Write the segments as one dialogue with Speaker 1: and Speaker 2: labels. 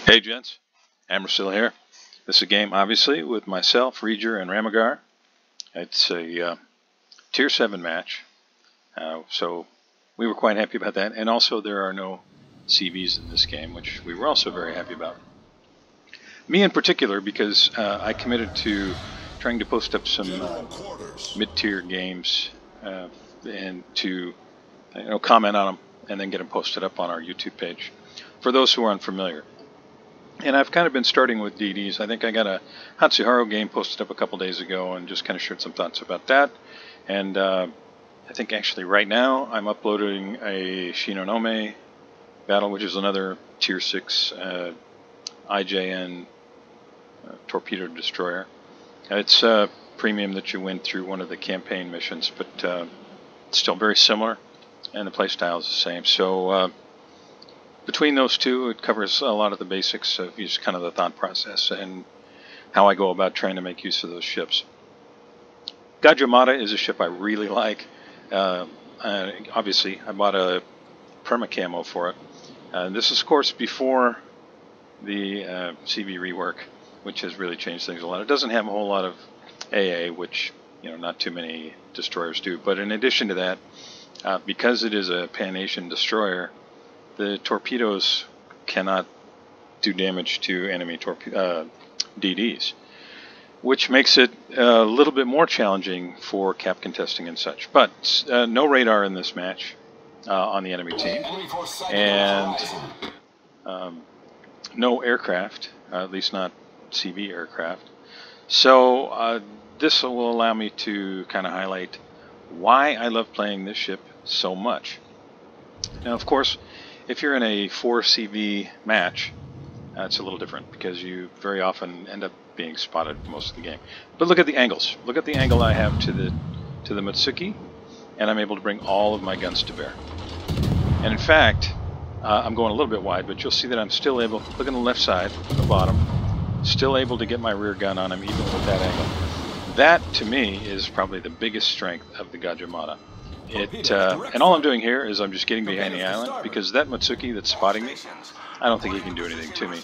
Speaker 1: Hey gents, Amber still here. This is a game obviously with myself, Reger, and Ramagar. It's a tier 7 match, so we were quite happy about that, and also there are no CVs in this game, which we were also very happy about. Me in particular, because I committed to trying to post up some mid-tier games and to comment on them and then get them posted up on our YouTube page for those who are unfamiliar. And I've kind of been starting with DDs. I think I got a Hatsuharu game posted up a couple days ago and just kind of shared some thoughts about that. And I think actually right now I'm uploading a Shinonome battle, which is another tier 6 IJN torpedo destroyer. It's a premium that you win through one of the campaign missions, but it's still very similar and the playstyle is the same. So between those two, it covers a lot of the basics of just kind of the thought process and how I go about trying to make use of those ships. Gadjah Mada is a ship I really like. Obviously, I bought a perma camo for it. This is, of course, before the CV rework, which has really changed things a lot. It doesn't have a whole lot of AA, which not too many destroyers do. But in addition to that, because it is a Pan-Asian destroyer, the torpedoes cannot do damage to enemy DDs, which makes it a little bit more challenging for cap contesting and such. But no radar in this match on the enemy team, and no aircraft, at least not CV aircraft. So this will allow me to kind of highlight why I love playing this ship so much. Now, of course, if you're in a 4 CV match, it's a little different because you very often end up being spotted most of the game. But look at the angles. Look at the angle I have to the Mitsuki, and I'm able to bring all of my guns to bear. And in fact, I'm going a little bit wide, but you'll see that I'm still able, look on the left side, the bottom, still able to get my rear gun on him even with that angle. That, to me, is probably the biggest strength of the Gadjah Mada. And all I'm doing here is I'm just getting behind the island, because that Mitsuki that's spotting me, I don't think he can do anything to me.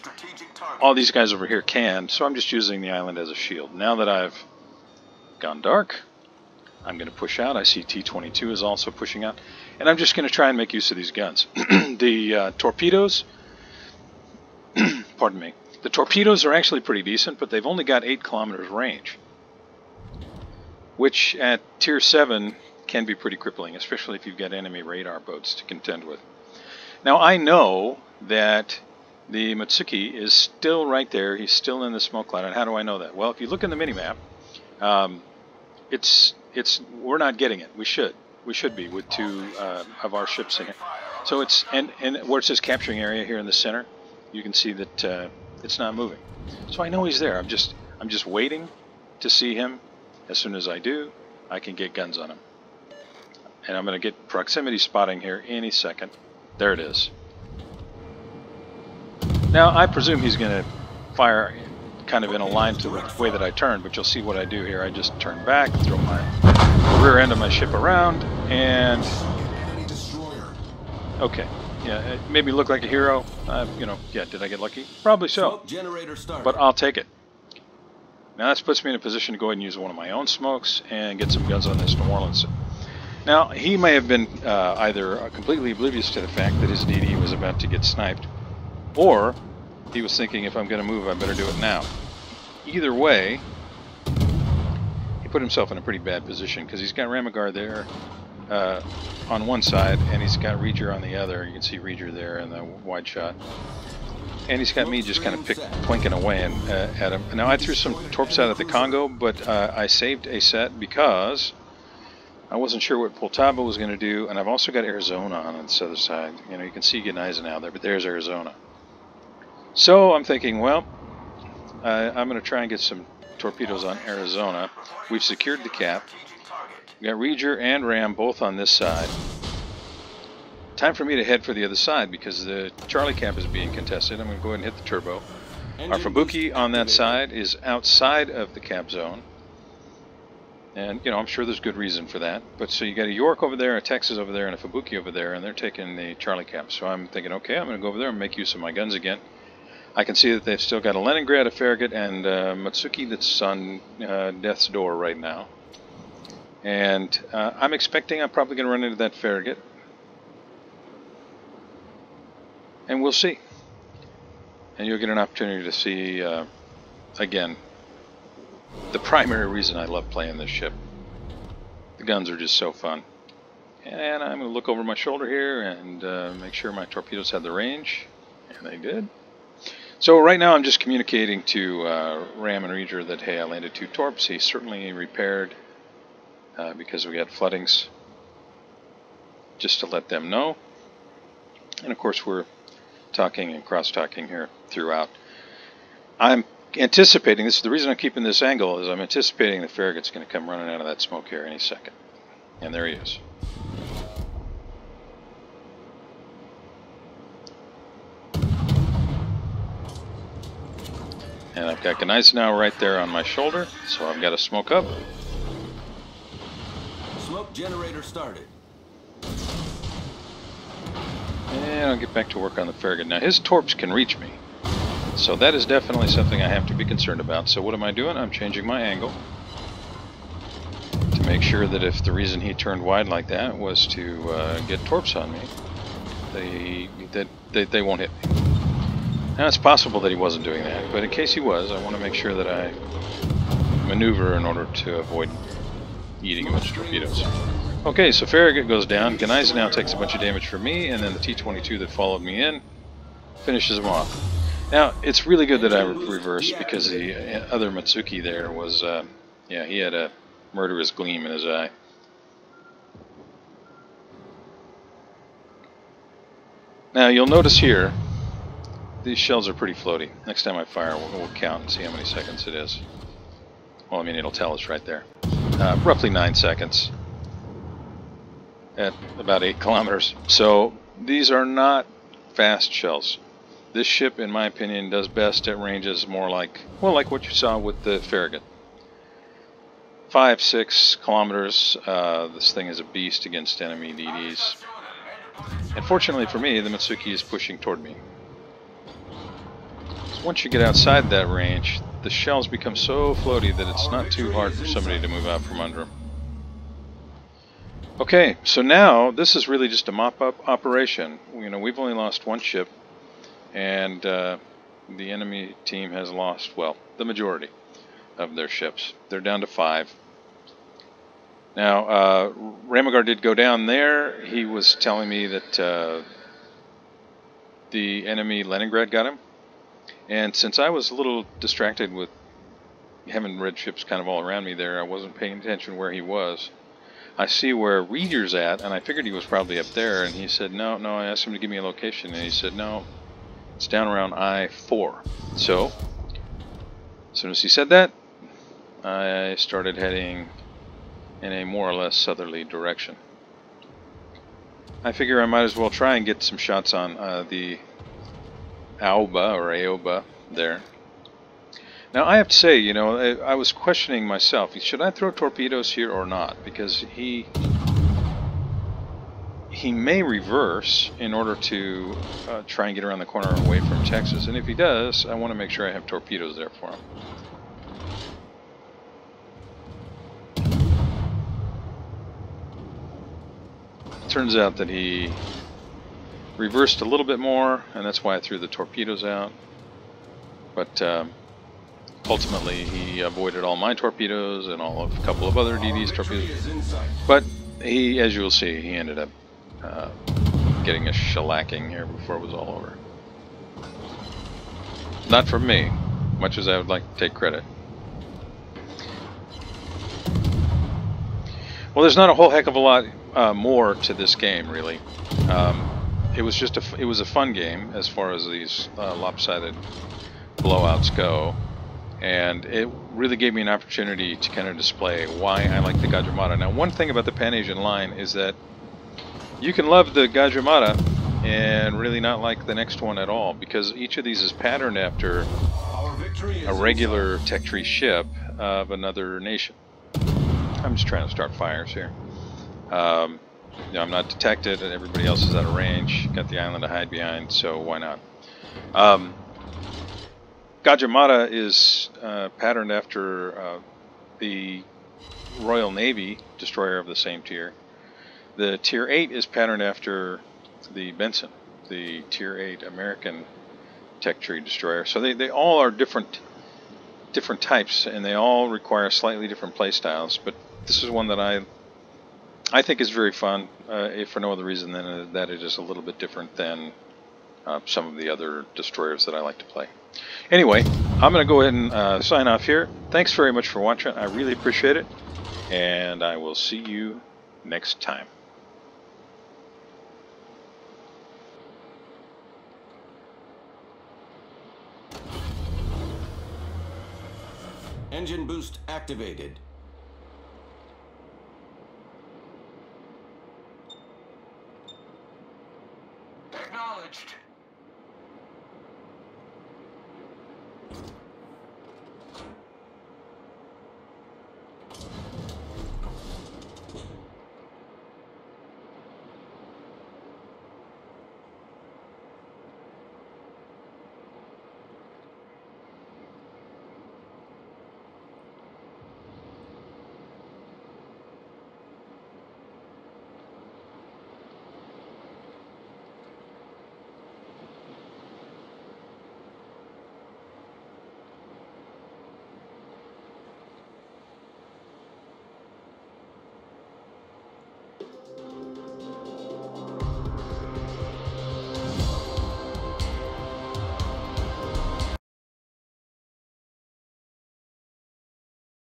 Speaker 1: All these guys over here can, so I'm just using the island as a shield. Now that I've gone dark, I'm going to push out. I see T-22 is also pushing out, and I'm just going to try and make use of these guns. The torpedoes, pardon me, the torpedoes are actually pretty decent, but they've only got 8 kilometers range, which at tier 7 can be pretty crippling, especially if you've got enemy radar boats to contend with. Now, I know that the Mitsuki is still right there. He's still in the smoke cloud. And how do I know that? Well, if you look in the minimap, we're not getting it. We should be with 2 of our ships in it. So it's and where it says capturing area here in the center, you can see that it's not moving. So I know he's there. I'm just waiting to see him. As soon as I do, I can get guns on him. And I'm going to get proximity spotting here any second. There it is. Now, I presume he's going to fire kind of in a line to the way that I turn, but you'll see what I do here. I just turn back, throw my rear end of my ship around, and... Okay. Yeah, it made me look like a hero. Yeah, did I get lucky? Probably so. But I'll take it. Now, this puts me in a position to go ahead and use one of my own smokes and get some guns on this New Orleans. Now, he may have been either completely oblivious to the fact that his DD was about to get sniped, or he was thinking, if I'm going to move, I better do it now. Either way, he put himself in a pretty bad position, because he's got Ramagar there on one side, and he's got Reger on the other. You can see Reger there in the wide shot. And he's got me just kind of plinking away at him. Now, I threw some torps out at the Congo, but I saved a set because I wasn't sure what Poltava was going to do, and I've also got Arizona on this other side. You can see Eisenhower there, but there's Arizona. So I'm thinking, well, I'm going to try and get some torpedoes on Arizona. We've secured the cap. We've got Reger and Ram both on this side. Time for me to head for the other side, because the Charlie cap is being contested. I'm going to go ahead and hit the turbo. Our Fubuki on that side is outside of the cap zone. And, I'm sure there's good reason for that. But so you got a York over there, a Texas over there, and a Fubuki over there, and they're taking the Charlie cap. So I'm thinking, okay, I'm going to go over there and make use of my guns again. I can see that they've still got a Leningrad, a Farragut, and Matsuki that's on death's door right now. And I'm expecting I'm probably going to run into that Farragut. And we'll see. And you'll get an opportunity to see, again, the primary reason I love playing this ship. The guns are just so fun. And I'm going to look over my shoulder here and make sure my torpedoes had the range. And they did. So right now I'm just communicating to Ram and Reger that, hey, I landed 2 torps. He's certainly repaired because we had floodings. Just to let them know. And of course we're talking and cross-talking here throughout. I'm anticipating, this is the reason I'm keeping this angle, is I'm anticipating the Farragut's going to come running out of that smoke here any second. And there he is. And I've got Gadjah now right there on my shoulder, so I've got to smoke up.
Speaker 2: Smoke generator started.
Speaker 1: And I'll get back to work on the Farragut. Now his torps can reach me, so that is definitely something I have to be concerned about. So what am I doing? I'm changing my angle to make sure that if the reason he turned wide like that was to get torps on me, they won't hit me. Now it's possible that he wasn't doing that, but in case he was, I want to make sure that I maneuver in order to avoid eating a bunch of torpedoes. Okay, so Farragut goes down. Gadjah now takes a bunch of damage from me, and then the T-22 that followed me in finishes him off. Now, it's really good that I reversed because the other Matsuki there was, yeah, he had a murderous gleam in his eye. Now, you'll notice here, these shells are pretty floaty. Next time I fire, we'll count and see how many seconds it is. Well, I mean, it'll tell us right there. Roughly 9 seconds at about 8 kilometers. So these are not fast shells. This ship, in my opinion, does best at ranges more like, well, like what you saw with the Farragut. 5, 6 kilometers. This thing is a beast against enemy DDs. And fortunately for me, the Matsuki is pushing toward me. Once you get outside that range, the shells become so floaty that it's not too hard for somebody to move out from under them. Okay, so now this is really just a mop-up operation. You know, we've only lost 1 ship, and the enemy team has lost, well, the majority of their ships. They're down to 5. Now, Ramagar did go down there. He was telling me that the enemy Leningrad got him. And since I was a little distracted with having red ships kind of all around me there, I wasn't paying attention where he was. I see where Reeder's at, and I figured he was probably up there, and he said, no, I asked him to give me a location, and he said, no, it's down around I-4. So, as soon as he said that, I started heading in a more or less southerly direction. I figure I might as well try and get some shots on the Aoba there. Now I have to say, you know, I was questioning myself, should I throw torpedoes here or not? Because he may reverse in order to try and get around the corner away from Texas, and if he does, I want to make sure I have torpedoes there for him. Turns out that he reversed a little bit more, and that's why I threw the torpedoes out. But ultimately, he avoided all my torpedoes and all of a couple of other DD's torpedoes. But he, as you will see, he ended up getting a shellacking here before it was all over. Not from me, much as I would like to take credit. Well, there's not a whole heck of a lot more to this game, really. It was just it was a fun game as far as these lopsided blowouts go, and it really gave me an opportunity to kind of display why I like the Gadjah Mada. Now, one thing about the Pan-Asian line is that you can love the Gadjah Mada and really not like the next one at all, because each of these is patterned after a regular tech tree ship of another nation. I'm just trying to start fires here. You know, I'm not detected and everybody else is out of range. Got the island to hide behind, so why not? Gadjah Mada is patterned after the Royal Navy destroyer of the same tier. The Tier 8 is patterned after the Benson, the Tier 8 American tech tree destroyer. So they all are different types, and they all require slightly different play styles. But this is one that I think is very fun, if for no other reason than that it is a little bit different than some of the other destroyers that I like to play. Anyway, I'm going to go ahead and sign off here. Thanks very much for watching. I really appreciate it, and I will see you next time.
Speaker 2: Engine boost activated.